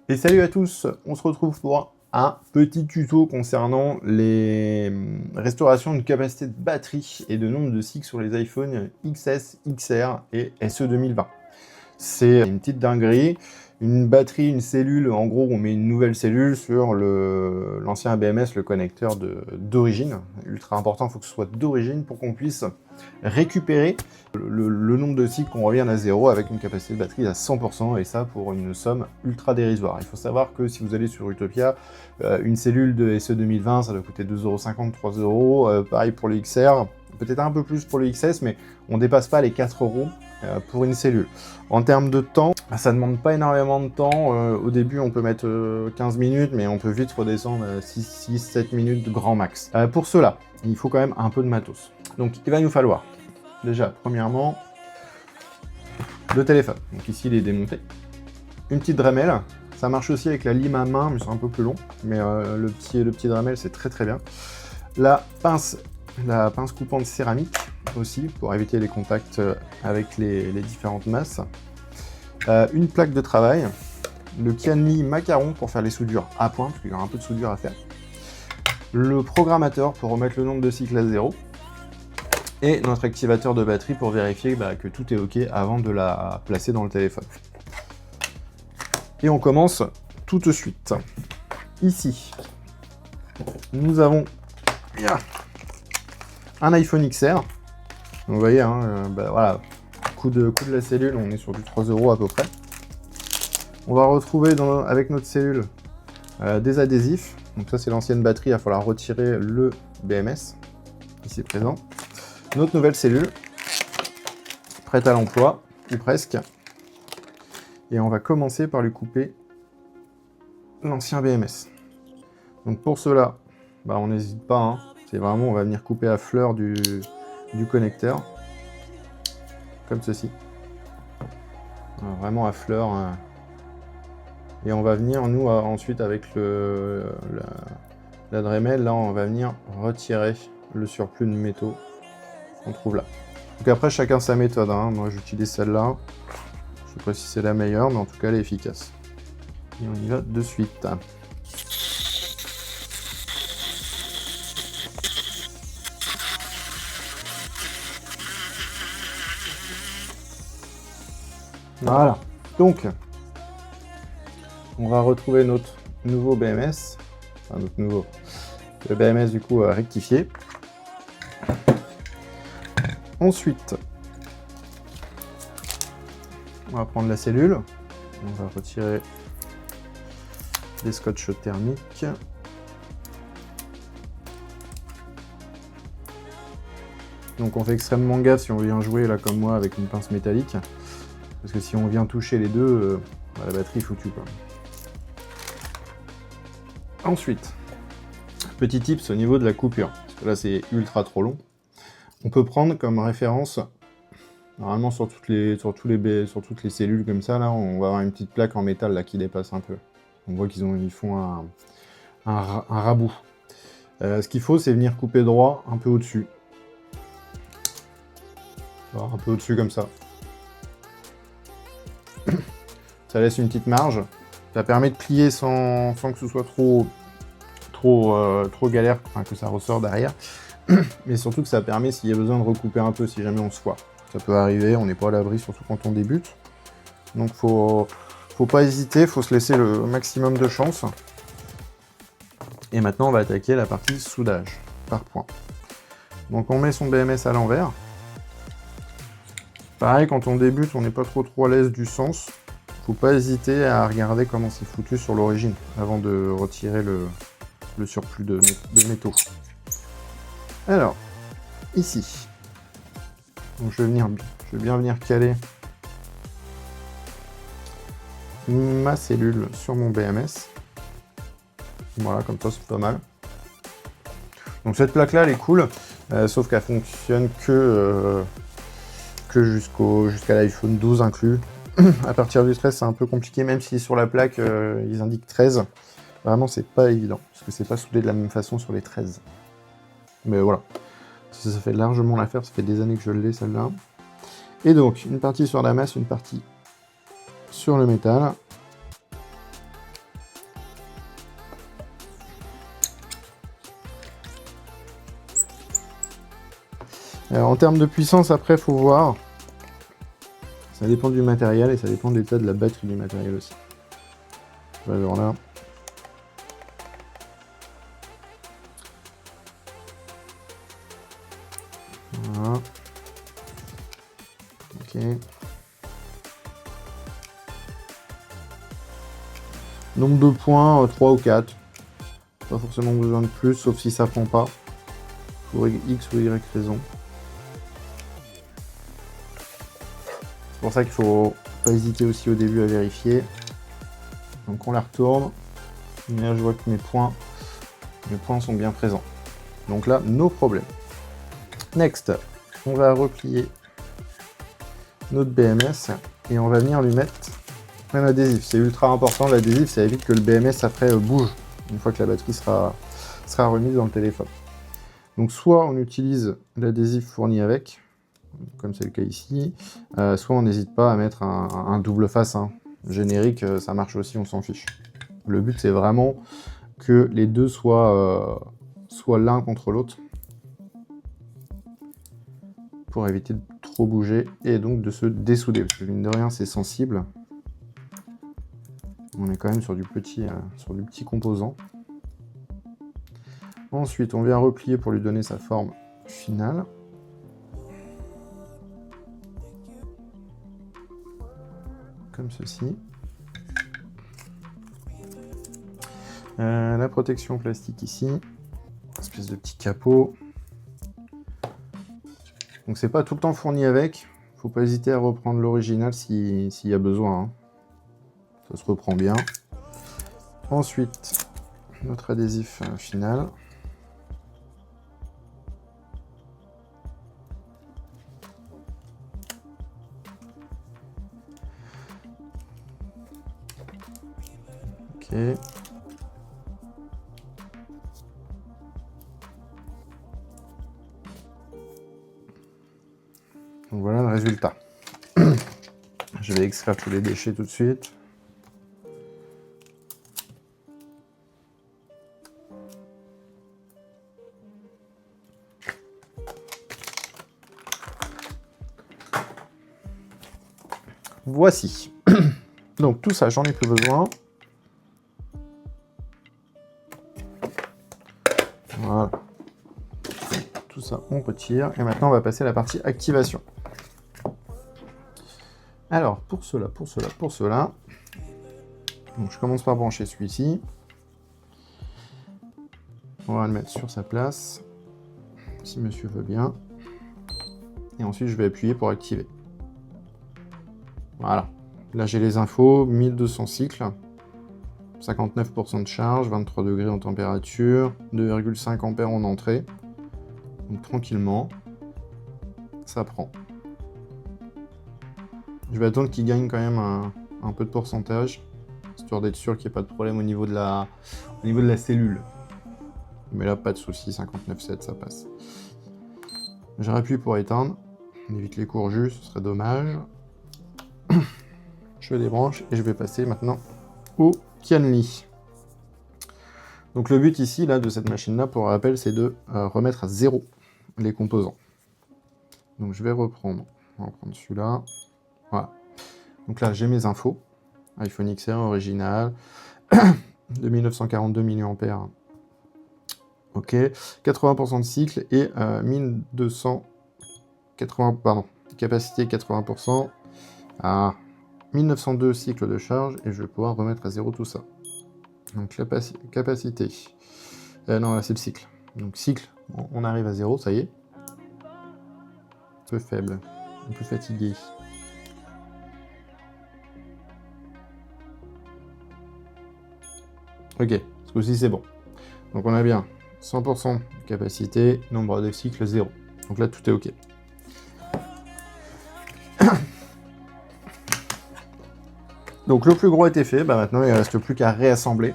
Et salut à tous, on se retrouve pour un petit tuto concernant les restaurations de capacité de batterie et de nombre de cycles sur les iPhone XS, XR et SE 2020. C'est une petite dinguerie, une batterie, une cellule, en gros on met une nouvelle cellule sur l'ancien ABMS, le connecteur d'origine. Ultra important, il faut que ce soit d'origine pour qu'on puisse récupérer le nombre de cycles qu'on revienne à zéro avec une capacité de batterie à 100%, et ça pour une somme ultra dérisoire. Il faut savoir que si vous allez sur Utopia, une cellule de SE 2020 ça doit coûter 2,50 €, 3 €, pareil pour le XR, peut-être un peu plus pour le XS, mais on dépasse pas les 4 € pour une cellule. En termes de temps, ça ne demande pas énormément de temps. Au début, on peut mettre 15 minutes, mais on peut vite redescendre à 6-7 minutes de grand max. Pour cela, il faut quand même un peu de matos. Donc, il va nous falloir, déjà, premièrement, le téléphone. Donc ici, il est démonté. Une petite Dremel. Ça marche aussi avec la lime à main, mais c'est un peu plus long. Mais le petit Dremel, c'est très très bien. La pince coupante céramique aussi, pour éviter les contacts avec les différentes masses. Une plaque de travail, le Kianli macaron pour faire les soudures à point, parce qu'il y aura un peu de soudure à faire. Le programmateur pour remettre le nombre de cycles à zéro. Et notre activateur de batterie pour vérifier que tout est OK avant de la placer dans le téléphone. Et on commence tout de suite. Ici, nous avons un iPhone XR. Vous voyez, hein, voilà, coût de la cellule, on est sur du 3 € à peu près. On va retrouver avec notre cellule des adhésifs. Donc ça, c'est l'ancienne batterie, il va falloir retirer le BMS, ici présent. Notre nouvelle cellule, prête à l'emploi, ou presque. Et on va commencer par lui couper l'ancien BMS. Donc pour cela, on n'hésite pas, hein. C'est vraiment, on va venir couper à fleur du connecteur, comme ceci. Vraiment à fleur. Et on va venir, nous, ensuite avec la Dremel, là, on va venir retirer le surplus de métaux qu'on trouve là. Donc après, chacun sa méthode, hein. Moi, j'utilise celle-là. Je sais pas si c'est la meilleure, mais en tout cas, elle est efficace. Et on y va de suite. Voilà. Donc, on va retrouver notre nouveau BMS. Enfin, le BMS, du coup, rectifié. Ensuite, on va prendre la cellule. On va retirer les scotch thermiques. Donc on fait extrêmement gaffe si on vient jouer là comme moi avec une pince métallique. Parce que si on vient toucher les deux, la batterie est foutue, quoi. Ensuite, petit tips au niveau de la coupure. Parce que là c'est ultra trop long. On peut prendre comme référence, normalement sur toutes les cellules comme ça, là, on va avoir une petite plaque en métal là qui dépasse un peu. On voit qu'ils font un rabout. Ce qu'il faut, c'est venir couper droit un peu au-dessus. Un peu au-dessus comme ça. Ça laisse une petite marge. Ça permet de plier sans que ce soit trop galère, enfin, que ça ressort derrière. Mais surtout que ça permet, s'il y a besoin de recouper un peu, si jamais on se foire. Ça peut arriver, on n'est pas à l'abri, surtout quand on débute. Donc faut pas hésiter, faut se laisser le maximum de chance. Et maintenant, on va attaquer la partie soudage, par point. Donc on met son BMS à l'envers. Pareil, quand on débute, on n'est pas trop à l'aise du sens. Faut pas hésiter à regarder comment c'est foutu sur l'origine, avant de retirer le surplus de métaux. Alors, ici, donc je vais bien venir caler ma cellule sur mon BMS. Voilà, comme ça c'est pas mal. Donc cette plaque là elle est cool, sauf qu'elle fonctionne que jusqu'à l'iPhone 12 inclus. À partir du 13 c'est un peu compliqué, même si sur la plaque ils indiquent 13. Vraiment c'est pas évident, parce que c'est pas soudé de la même façon sur les 13. Mais voilà, ça fait largement l'affaire, ça fait des années que je l'ai celle-là. Et donc, une partie sur la masse, une partie sur le métal. En termes de puissance, après, il faut voir. Ça dépend du matériel et ça dépend de l'état de la batterie du matériel aussi. Alors là. Voilà. Ok. Nombre de points, 3 ou 4. Pas forcément besoin de plus, sauf si ça prend pas. Pour X ou Y raison. C'est pour ça qu'il faut pas hésiter aussi au début à vérifier. Donc on la retourne. Et là, je vois que mes points sont bien présents. Donc là, no problème. Next, on va replier notre BMS et on va venir lui mettre un adhésif. C'est ultra important, l'adhésif, ça évite que le BMS après bouge une fois que la batterie sera remise dans le téléphone. Donc soit on utilise l'adhésif fourni avec, comme c'est le cas ici, soit on n'hésite pas à mettre un double face générique, ça marche aussi, on s'en fiche. Le but c'est vraiment que les deux soient l'un contre l'autre pour éviter de trop bouger et donc de se dessouder, parce que mine de rien c'est sensible. On est quand même sur du petit composant. Ensuite, on vient replier pour lui donner sa forme finale. Comme ceci. La protection plastique ici. Espèce de petit capot. Donc c'est pas tout le temps fourni avec. Faut pas hésiter à reprendre l'original s'il y a besoin. Ça se reprend bien. Ensuite, notre adhésif final. Ok. Donc voilà le résultat. Je vais extraire tous les déchets tout de suite. Voici. Donc tout ça, j'en ai plus besoin. Voilà. Tout ça, on retire. Et maintenant, on va passer à la partie activation. Alors, pour cela. Donc, je commence par brancher celui-ci. On va le mettre sur sa place, si monsieur veut bien. Et ensuite, je vais appuyer pour activer. Voilà. Là, j'ai les infos, 1200 cycles, 59% de charge, 23 degrés en température, 2,5 ampères en entrée. Donc, tranquillement, ça prend. Je vais attendre qu'il gagne quand même un peu de pourcentage, histoire d'être sûr qu'il n'y ait pas de problème au niveau de la cellule. Mais là, pas de souci, 59,7, ça passe. Je rappuie pour éteindre. On évite les courts jus, ce serait dommage. Je débranche et je vais passer maintenant au Kianli. Donc le but ici, là, de cette machine-là, pour rappel, c'est de remettre à 0 les composants. Donc je vais reprendre. On va prendre celui-là. Voilà. Donc là, j'ai mes infos. iPhone XR original. 2942 mAh. Ok. 80% de cycle et 1280... Pardon. Capacité 80%. À 1902 cycles de charge. Et je vais pouvoir remettre à 0 tout ça. Donc la capacité. Non, là c'est le cycle. Donc cycle, on arrive à 0, ça y est. Un peu faible, un peu fatigué. Ok, ce coup-ci c'est bon. Donc on a bien 100% de capacité, nombre de cycles 0. Donc là tout est ok. Donc le plus gros était fait, bah maintenant il ne reste plus qu'à réassembler.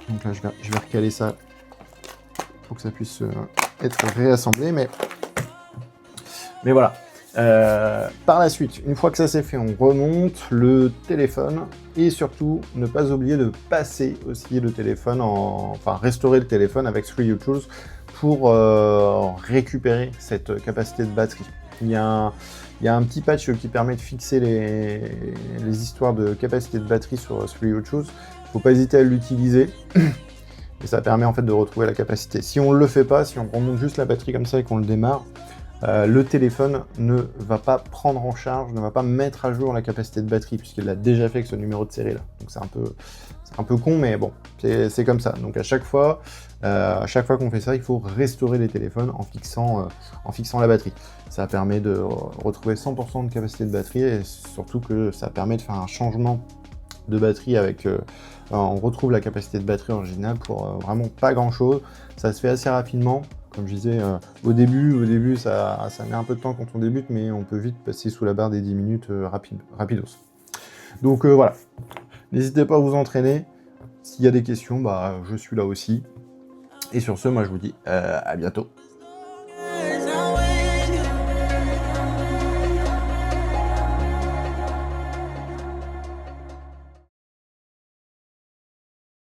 Donc là je vais recaler ça pour que ça puisse être réassemblé, mais voilà. Par la suite, une fois que ça c'est fait, on remonte le téléphone et surtout ne pas oublier de passer aussi le téléphone, enfin restaurer le téléphone avec 3U Tools pour récupérer cette capacité de batterie. Il y a un petit patch qui permet de fixer les histoires de capacité de batterie sur autre chose. Il ne faut pas hésiter à l'utiliser. Et ça permet en fait de retrouver la capacité. Si on ne le fait pas, si on remonte juste la batterie comme ça et qu'on le démarre, le téléphone ne va pas prendre en charge, ne va pas mettre à jour la capacité de batterie, puisqu'il l'a déjà fait avec ce numéro de série là. Donc c'est un peu con, mais bon, c'est comme ça. Donc à chaque fois qu'on fait ça, il faut restaurer les téléphones en fixant la batterie. Ça permet de retrouver 100% de capacité de batterie, et surtout que ça permet de faire un changement de batterie avec... on retrouve la capacité de batterie originale pour vraiment pas grand chose. Ça se fait assez rapidement. Comme je disais, au début ça met un peu de temps quand on débute, mais on peut vite passer sous la barre des 10 minutes rapidos. Donc voilà, n'hésitez pas à vous entraîner. S'il y a des questions, je suis là aussi. Et sur ce, moi je vous dis à bientôt.